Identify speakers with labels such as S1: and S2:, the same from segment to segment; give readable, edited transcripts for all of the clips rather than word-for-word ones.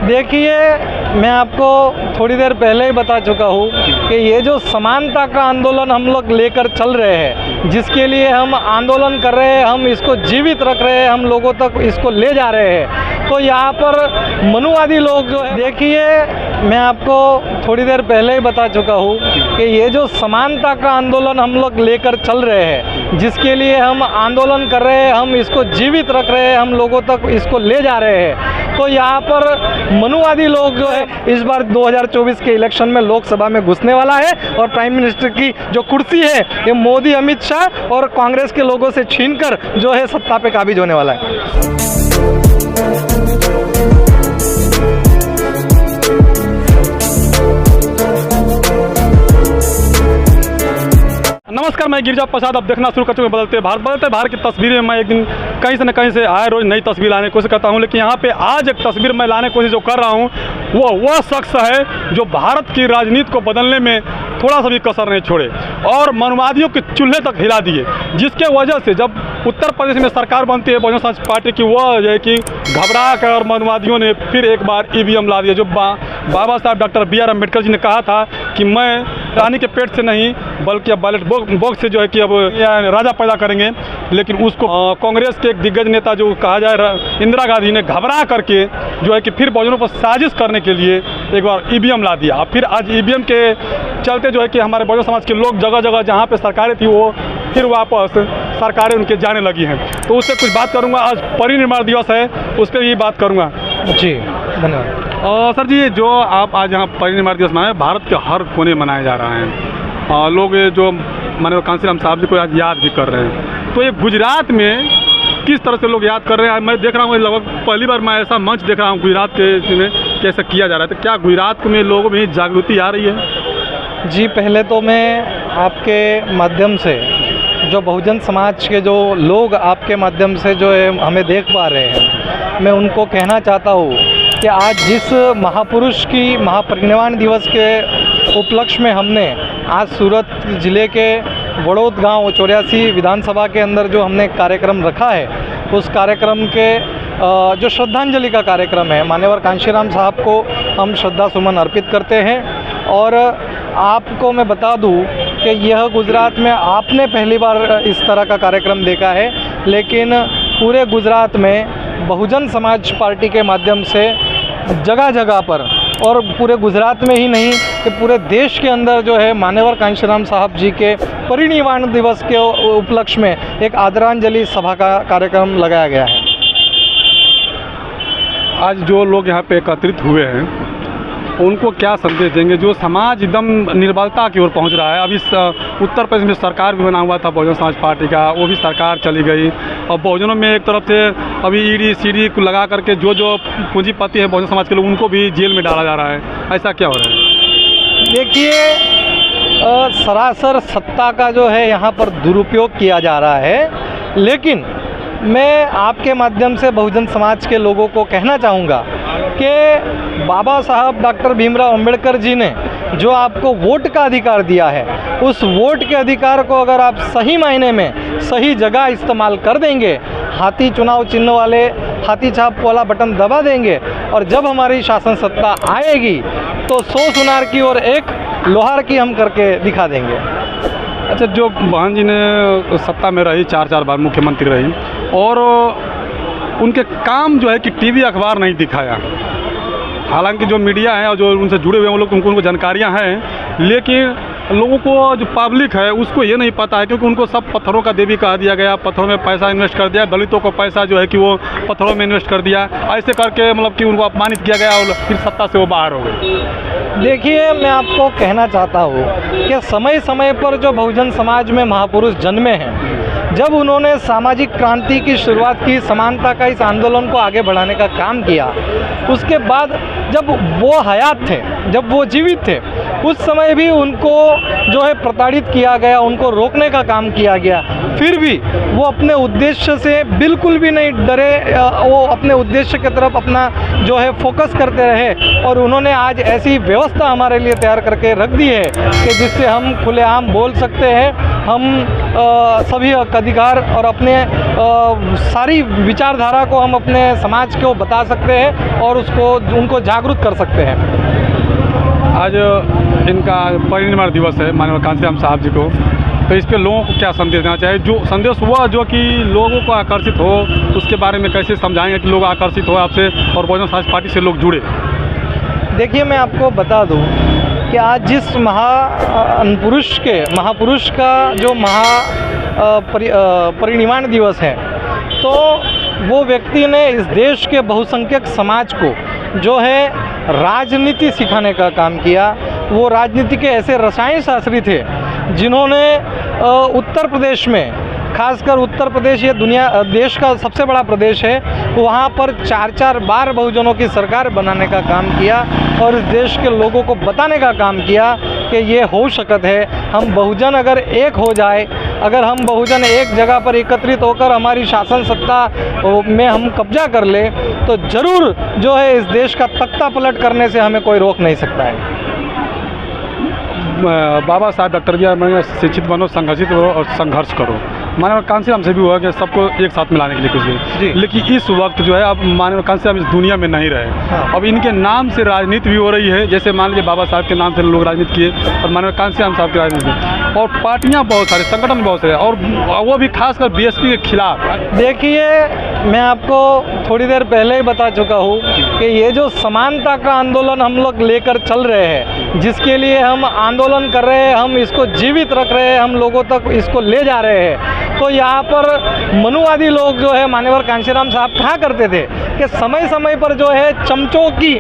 S1: देखिए, मैं आपको थोड़ी देर पहले ही बता चुका हूँ कि ये जो समानता का आंदोलन हम लोग लेकर चल रहे हैं, जिसके लिए हम आंदोलन कर रहे हैं, हम इसको जीवित रख रहे हैं, हम लोगों तक इसको ले जा रहे हैं, तो यहाँ पर मनुवादी लोग जो है, देखिए मैं आपको थोड़ी देर पहले ही बता चुका हूँ कि ये जो समानता का आंदोलन हम लोग लेकर चल रहे हैं, जिसके लिए हम आंदोलन कर रहे हैं, हम इसको जीवित रख रहे हैं, हम लोगों तक इसको ले जा रहे हैं, तो यहाँ पर मनुवादी लोग जो है इस बार 2024 के इलेक्शन में लोकसभा में घुसने वाला है और प्राइम मिनिस्टर की जो कुर्सी है ये मोदी, अमित शाह और कांग्रेस के लोगों से छीनकर जो है सत्ता पे काबिज होने वाला है।
S2: नमस्कार, मैं गिरिजा प्रसाद। अब देखना शुरू कर चुके बदलते भारत की तस्वीरें मैं एक दिन कहीं से न कहीं से आए रोज नई तस्वीर लाने की कोशिश करता हूं, लेकिन यहाँ पे आज एक तस्वीर मैं लाने की कोशिश जो कर रहा हूं वह शख्स है जो भारत की राजनीति को बदलने में थोड़ा सा भी कसर नहीं छोड़े और मनुवादियों के चूल्हे तक हिला दिए, जिसके वजह से जब उत्तर प्रदेश में सरकार बनती है बहुजन समाज पार्टी की, वह जो है कि घबरा कर मनुवादियों ने फिर एक बार ईवीएम ला दिया। जो बाबा साहब डॉक्टर BR अम्बेडकर जी ने कहा था कि मैं रानी के पेट से नहीं बल्कि अब बैलेट बॉक्स से जो है कि अब राजा पैदा करेंगे, लेकिन उसको कांग्रेस के एक दिग्गज नेता जो कहा जाए इंदिरा गांधी ने घबरा करके जो है कि फिर बहुजनों पर साजिश करने के लिए एक बार ईवीएम ला दिया। फिर आज ईवीएम के चलते जो है कि हमारे बहुजन समाज के लोग जगह जगह जहाँ पे सरकारें थी वो फिर वापस सरकारें उनके जाने लगी हैं, तो उससे कुछ बात करूँगा। आज परिनिर्वाण दिवस है, उस पर भी बात करूँगा।
S1: जी धन्यवाद।
S2: सर जी, जो आप आज यहाँ परिनिर्वाण दिवस मनाए, भारत के हर कोने मनाया जा रहा है, लोग जो माननीय कांशीराम साहब जी को आज याद भी कर रहे हैं, तो ये गुजरात में किस तरह से लोग याद कर रहे हैं? मैं देख रहा हूँ लगभग पहली बार मैं ऐसा मंच देख रहा हूँ गुजरात के में कैसा किया जा रहा है, तो क्या गुजरात में लोगों में जागृति आ रही है?
S1: जी, पहले तो मैं आपके माध्यम से जो बहुजन समाज के जो लोग आपके माध्यम से जो है हमें देख पा रहे हैं, मैं उनको कहना चाहता हूँ कि आज जिस महापुरुष की महापरिनिर्वाण दिवस के उपलक्ष्य में हमने आज सूरत ज़िले के वड़ौद गांव 84 विधानसभा के अंदर जो हमने कार्यक्रम रखा है, उस कार्यक्रम के जो श्रद्धांजलि का कार्यक्रम है, मान्यवर कांशीराम साहब को हम श्रद्धा सुमन अर्पित करते हैं। और आपको मैं बता दूं कि यह गुजरात में आपने पहली बार इस तरह का कार्यक्रम देखा है, लेकिन पूरे गुजरात में बहुजन समाज पार्टी के माध्यम से जगह जगह पर और पूरे गुजरात में ही नहीं कि पूरे देश के अंदर जो है मान्यवर कांशीराम साहब जी के परिनिर्वाण दिवस के उपलक्ष्य में एक आदरांजलि सभा का कार्यक्रम लगाया गया है।
S2: आज जो लोग यहाँ पे एकत्रित हुए हैं उनको क्या संदेश देंगे? जो समाज एकदम निर्बलता की ओर पहुँच रहा है। अभी उत्तर प्रदेश में सरकार भी बना हुआ था बहुजन समाज पार्टी का, वो भी सरकार चली गई और बहुजनों में एक तरफ से अभी ईडी सीडी को लगा करके जो पूंजीपति हैं बहुजन समाज के लोग उनको भी जेल में डाला जा रहा है। ऐसा क्या हो रहा है?
S1: देखिए, सरासर सत्ता का जो है यहाँ पर दुरुपयोग किया जा रहा है, लेकिन मैं आपके माध्यम से बहुजन समाज के लोगों को कहना चाहूँगा कि बाबा साहब डॉक्टर भीमराव अंबेडकर जी ने जो आपको वोट का अधिकार दिया है, उस वोट के अधिकार को अगर आप सही मायने में सही जगह इस्तेमाल कर देंगे, हाथी चुनाव चिन्ह वाले हाथी छाप वाला बटन दबा देंगे और जब हमारी शासन सत्ता आएगी तो 100 सुनार की और 1 लोहार की हम करके दिखा देंगे।
S2: अच्छा, जो बहन जी ने सत्ता में रही, 4 बार मुख्यमंत्री रही और उनके काम जो है कि टीवी अखबार नहीं दिखाया, हालांकि जो मीडिया है और जो उनसे जुड़े हुए हैं वो लोग उनको जानकारियां हैं, लेकिन लोगों को जो पब्लिक है उसको ये नहीं पता है, क्योंकि उनको सब पत्थरों का देवी कहा दिया गया, पत्थरों में पैसा इन्वेस्ट कर दिया, दलितों को पैसा जो है कि वो पत्थरों में इन्वेस्ट कर दिया, ऐसे करके मतलब कि उनको अपमानित किया गया और फिर सत्ता से वो बाहर हो गए।
S1: देखिए, मैं आपको कहना चाहता हूँ कि समय समय पर जो बहुजन समाज में महापुरुष जन्मे हैं, जब उन्होंने सामाजिक क्रांति की शुरुआत की, समानता का इस आंदोलन को आगे बढ़ाने का काम किया, उसके बाद जब वो हयात थे, जब वो जीवित थे, उस समय भी उनको जो है प्रताड़ित किया गया, उनको रोकने का काम किया गया, फिर भी वो अपने उद्देश्य से बिल्कुल भी नहीं डरे, वो अपने उद्देश्य की तरफ अपना जो है फोकस करते रहे और उन्होंने आज ऐसी व्यवस्था हमारे लिए तैयार करके रख दी है कि जिससे हम खुलेआम बोल सकते हैं, हम सभी हक अधिकार और अपने सारी विचारधारा को हम अपने समाज को बता सकते हैं और उसको उनको जागरूक कर सकते हैं।
S2: आज इनका परिनिर्वाण दिवस है माननीय कांशीराम साहब जी को, तो इस पे लोगों को क्या संदेश देना चाहिए? जो संदेश हुआ जो कि लोगों को आकर्षित हो, उसके बारे में कैसे समझाएंगे कि लोग आकर्षित हो आपसे और बहुजन समाज पार्टी से लोग जुड़े?
S1: देखिए, मैं आपको बता दूं कि आज जिस महापुरुष का जो परिनिर्वाण दिवस है, तो वो व्यक्ति ने इस देश के बहुसंख्यक समाज को जो है राजनीति सिखाने का काम किया। वो राजनीति के ऐसे रसायन शास्त्री थे जिन्होंने उत्तर प्रदेश में, खासकर उत्तर प्रदेश ये देश का सबसे बड़ा प्रदेश है, वहाँ पर 4-4 बार बहुजनों की सरकार बनाने का काम किया और इस देश के लोगों को बताने का काम किया कि ये हो सकत है। हम बहुजन अगर एक हो जाए, अगर हम बहुजन एक जगह पर एकत्रित होकर हमारी शासन सत्ता में हम कब्जा कर ले, तो ज़रूर जो है इस देश का तख्ता पलट करने से हमें कोई रोक नहीं सकता है।
S2: बाबा साहब डॉक्टर बी आर अम्बेडकर शिक्षित बनो, संघर्षित हो और संघर्ष करो। माननीय कांशीराम से भी हुआ कि सबको एक साथ मिलाने के लिए कुछ भी, लेकिन इस वक्त जो है अब माननीय कांशीराम इस दुनिया में नहीं रहे।
S1: हाँ।
S2: अब इनके नाम से राजनीति भी हो रही है, जैसे मान लीजिए बाबा साहब के नाम से लोग राजनीति किए और माननीय कांशीराम साहब की राजनीति, और पार्टियाँ बहुत सारे, संगठन बहुत सारे, और वो भी खासकर बीएसपी के खिलाफ।
S1: देखिए, मैं आपको थोड़ी देर पहले ही बता चुका हूँ कि ये जो समानता का आंदोलन हम लोग लेकर चल रहे हैं, जिसके लिए हम आंदोलन कर रहे हैं, हम इसको जीवित रख रहे हैं, हम लोगों तक इसको ले जा रहे हैं, तो यहाँ पर मनुवादी लोग जो है मान्यवर कांशीराम साहब कहा करते थे कि समय समय पर जो है चमचों की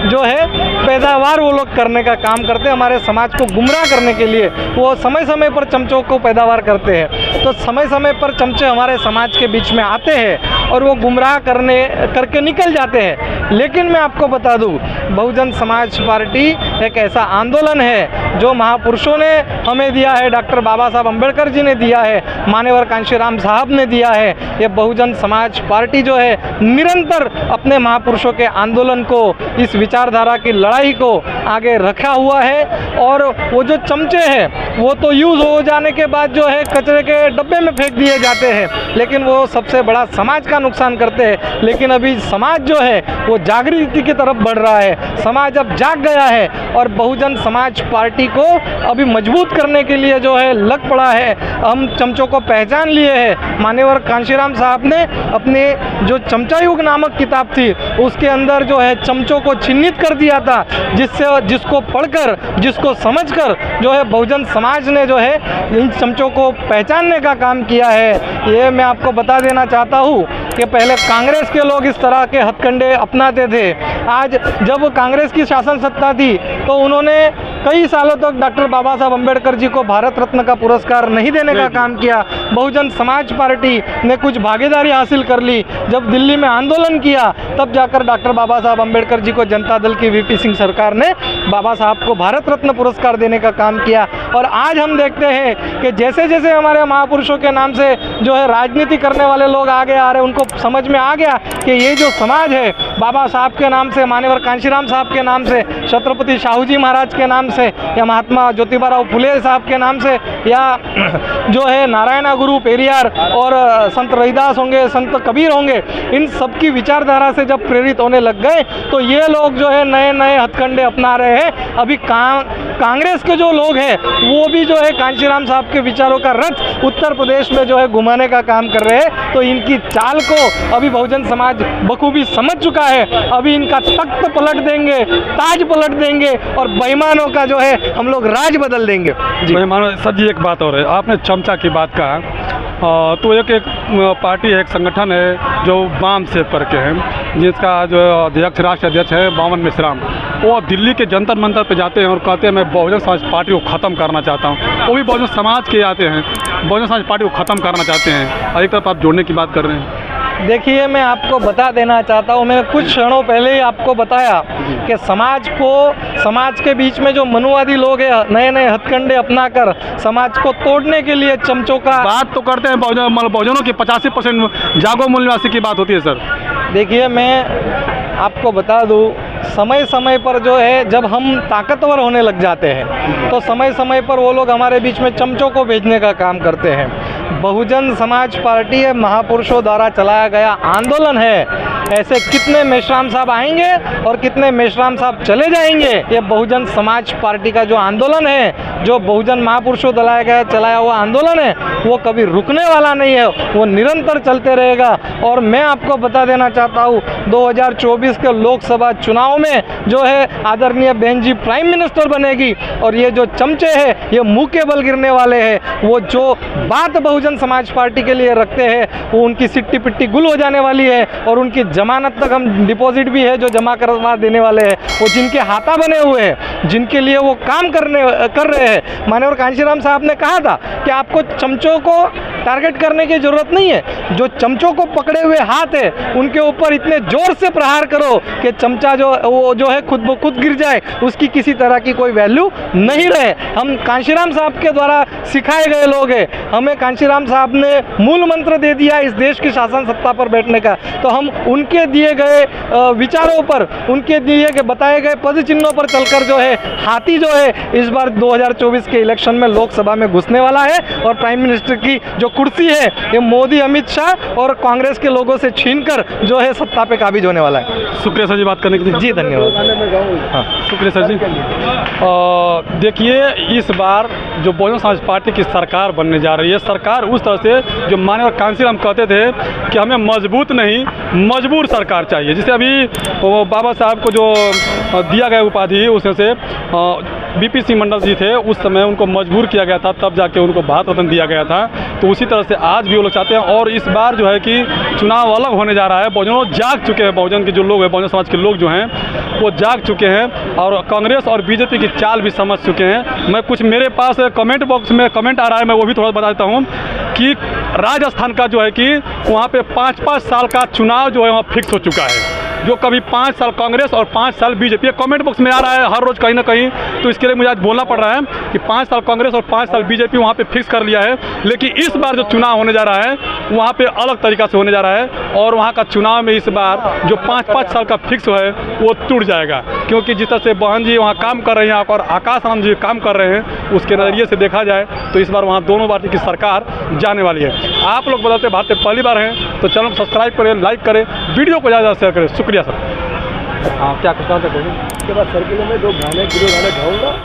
S1: जो है पैदावार वो लोग करने का काम करते हैं। हमारे समाज को गुमराह करने के लिए वो समय समय पर चमचों को पैदावार करते हैं। तो समय समय पर चमचे हमारे समाज के बीच में आते हैं और वो गुमराह करके निकल जाते हैं। लेकिन मैं आपको बता दूं, बहुजन समाज पार्टी एक ऐसा आंदोलन है जो महापुरुषों ने हमें दिया है, डॉक्टर बाबा साहब अम्बेडकर जी ने दिया है, मान्यवर कांशीराम साहब ने दिया है। ये बहुजन समाज पार्टी जो है निरंतर अपने महापुरुषों के आंदोलन को, इस विचारधारा की लड़ाई को आगे रखा हुआ है। और वो जो चमचे हैं वो तो यूज़ हो जाने के बाद जो है कचरे के डब्बे में फेंक दिए जाते हैं, लेकिन वो सबसे बड़ा समाज का नुकसान करते हैं। लेकिन अभी समाज जो है वो जागृति की तरफ बढ़ रहा है, समाज अब जाग गया है और बहुजन समाज पार्टी को अभी मजबूत करने के लिए जो है लग पड़ा है। हम चमचों को पहचान लिए हैं। मान्यवर कांशीराम साहब ने अपने जो चमचा युग नामक किताब थी उसके अंदर जो है चमचों को चिन्हित कर दिया था, जिसको पढ़कर, जिसको समझकर जो है बहुजन समाज ने जो है इन चमचों को पहचानने का काम किया है। ये मैं आपको बता देना चाहता हूँ कि पहले कांग्रेस के लोग इस तरह के हथकंडे अपनाते थे। आज जब कांग्रेस की शासन सत्ता थी तो उन्होंने कई सालों तक डॉक्टर बाबा साहब अम्बेडकर जी को भारत रत्न का पुरस्कार नहीं देने का काम किया। बहुजन समाज पार्टी ने कुछ भागीदारी हासिल कर ली। जब दिल्ली में आंदोलन किया तब जाकर डॉक्टर बाबा साहब अम्बेडकर जी को जनता दल की वीपी सिंह सरकार ने बाबा साहब को भारत रत्न पुरस्कार देने का काम किया। और आज हम देखते हैं कि जैसे जैसे हमारे महापुरुषों के नाम से जो है राजनीति करने वाले लोग आगे आ रहे हैं, उनको समझ में आ गया कि ये जो समाज है बाबा साहब के नाम से, मान्यवर कांशीराम साहब के नाम से, छत्रपति शाहू जी महाराज के नाम से, या महात्मा ज्योतिबा फुले साहब के नाम से, या जो है नारायणा गुरु पेरियार और संत रविदास होंगे, संत कबीर होंगे, इन सब की विचारधारा से जब प्रेरित होने लग गए तो ये लोग जो है नए नए हथकंडे अपना रहे हैं। अभी कांग्रेस के जो लोग हैं वो भी जो है कांशीराम साहब के विचारों का रथ उत्तर प्रदेश में जो है घुमाने का काम कर रहे हैं। तो इनकी चाल को अभी बहुजन समाज बखूबी समझ चुका है। अभी इनका तख्त पलट देंगे, ताज पलट देंगे और बेईमानों का जो है हम लोग राज बदल देंगे।
S2: बेईमानों सर जी, एक बात और है, आपने चमचा की बात कहा, तो एक पार्टी है, एक संगठन है जो वाम से करके है, जिसका जो अध्यक्ष, राष्ट्रीय अध्यक्ष है बामन मिश्राम, वो दिल्ली के जंतर मंतर पे जाते हैं और कहते हैं मैं बहुजन समाज पार्टी को ख़त्म करना चाहता हूँ। वो भी बहुजन समाज के आते हैं, बहुजन समाज पार्टी को ख़त्म करना चाहते हैं, और एक तरफ आप जोड़ने की बात कर रहे हैं।
S1: देखिए, मैं आपको बता देना चाहता हूँ, मैंने कुछ क्षणों पहले ही आपको बताया कि समाज के बीच में जो मनुवादी लोग हैं नए नए हथकंडे अपनाकर समाज को तोड़ने के लिए चमचों का
S2: बात तो करते हैं। बहुजनों की 85% जागो मूल्यवासी की बात होती है सर।
S1: देखिए, मैं आपको बता दूं समय समय पर जो है जब हम ताकतवर होने लग जाते हैं तो समय समय पर वो लोग हमारे बीच में चमचों को भेजने का काम करते हैं। बहुजन समाज पार्टी है महापुरुषों द्वारा चलाया गया आंदोलन है। ऐसे कितने मेश्राम साहब आएंगे और कितने मेश्राम साहब चले जाएंगे। ये बहुजन समाज पार्टी का जो आंदोलन है, जो बहुजन महापुरुषों द्वारा चलाया हुआ आंदोलन है, वो कभी रुकने वाला नहीं है, वो निरंतर चलते रहेगा। और मैं आपको बता देना चाहता हूँ 2024 के लोकसभा चुनाव में जो है आदरणीय बहन जी प्राइम मिनिस्टर बनेगी और ये जो चमचे हैं ये मुंह के बल गिरने वाले हैं। वो जो बात बहुजन समाज पार्टी के लिए रखते हैं वो उनकी सिट्टी पिट्टी गुल हो जाने वाली है और उनकी जमानत तक हम डिपॉजिट भी है जो जमा करवा देने वाले हैं। वो जिनके हाथा बने हुए हैं, जिनके लिए वो काम कर रहे हैं। माननीय कांशीराम साहब ने कहा था कि आपको चमचों को टारगेट करने की ज़रूरत नहीं है, जो चमचों को पकड़े हुए हाथ है उनके ऊपर इतने ज़ोर से प्रहार करो कि चमचा जो है खुद ब खुद गिर जाए, उसकी किसी तरह की कोई वैल्यू नहीं रहे। हम कांशीराम साहब के द्वारा सिखाए गए लोग हैं। हमें कांशीराम साहब ने मूल मंत्र दे दिया इस देश की शासन सत्ता पर बैठने का, तो हम उनके दिए गए विचारों पर, उनके दिए गए बताए गए पद चिन्हों पर चलकर जो है हाथी जो है इस बार 2024 के इलेक्शन में लोकसभा में घुसने वाला है और प्राइम मिनिस्टर की जो कुर्सी है ये मोदी, अमित शाह और कांग्रेस के लोगों से छीनकर जो है सत्ता पे काबिज होने वाला है।
S2: शुक्रिया सर जी बात करने के लिए।
S1: जी धन्यवाद।
S2: हाँ शुक्रिया सर जी। देखिए इस बार जो बहुजन समाज पार्टी की सरकार बनने जा रही है, सरकार उस तरह से जो माननीय कांशीराम कहते थे कि हमें मजबूत नहीं मजबूर सरकार चाहिए। जिसे अभी बाबा साहब को जो दिया गया उपाधि उसमें से बीपी सिंह मंडल जी थे, उस समय उनको मजबूर किया गया था, तब जाके उनको भारत रत्न दिया गया था। तो उसी तरह से आज भी वो लोग चाहते हैं और इस बार जो है कि चुनाव अलग होने जा रहा है। बहुजनों जाग चुके हैं, बहुजन के जो लोग हैं, बहुजन समाज के लोग जो हैं वो जाग चुके हैं और कांग्रेस और बीजेपी की चाल भी समझ चुके हैं। मैं कुछ मेरे पास कमेंट बॉक्स में कमेंट आ रहा है, मैं वो भी थोड़ा बता देता हूँ कि राजस्थान का जो है कि वहाँ पे 5-5 साल का चुनाव जो है वहाँ फिक्स हो चुका है, जो कभी 5 साल कांग्रेस और 5 साल बीजेपी। कमेंट बॉक्स में आ रहा है हर रोज़ कहीं ना कहीं, तो इसके लिए मुझे आज बोलना पड़ रहा है कि 5 साल कांग्रेस और 5 साल बीजेपी वहाँ पे फिक्स कर लिया है। लेकिन इस बार जो चुनाव होने जा रहा है वहाँ पे अलग तरीका से होने जा रहा है और वहाँ का चुनाव में इस बार जो 5-5 साल का फिक्स है वो टूट जाएगा, क्योंकि जिस तरह से बहन जी वहाँ काम कर रहे हैं और आकाश आनंद जी काम कर रहे हैं, उसके नज़रिए से देखा जाए तो इस बार वहाँ दोनों पार्टी की सरकार जाने वाली है। आप लोग बदलते भारत में पहली बार हैं तो चैनल को सब्सक्राइब करें, लाइक करें, वीडियो को ज़्यादा शेयर करें। शुक्रिया सर।
S1: हाँ क्या कहते हैं?
S3: उसके बाद सर्किलों में 2 गाने गाऊंगा।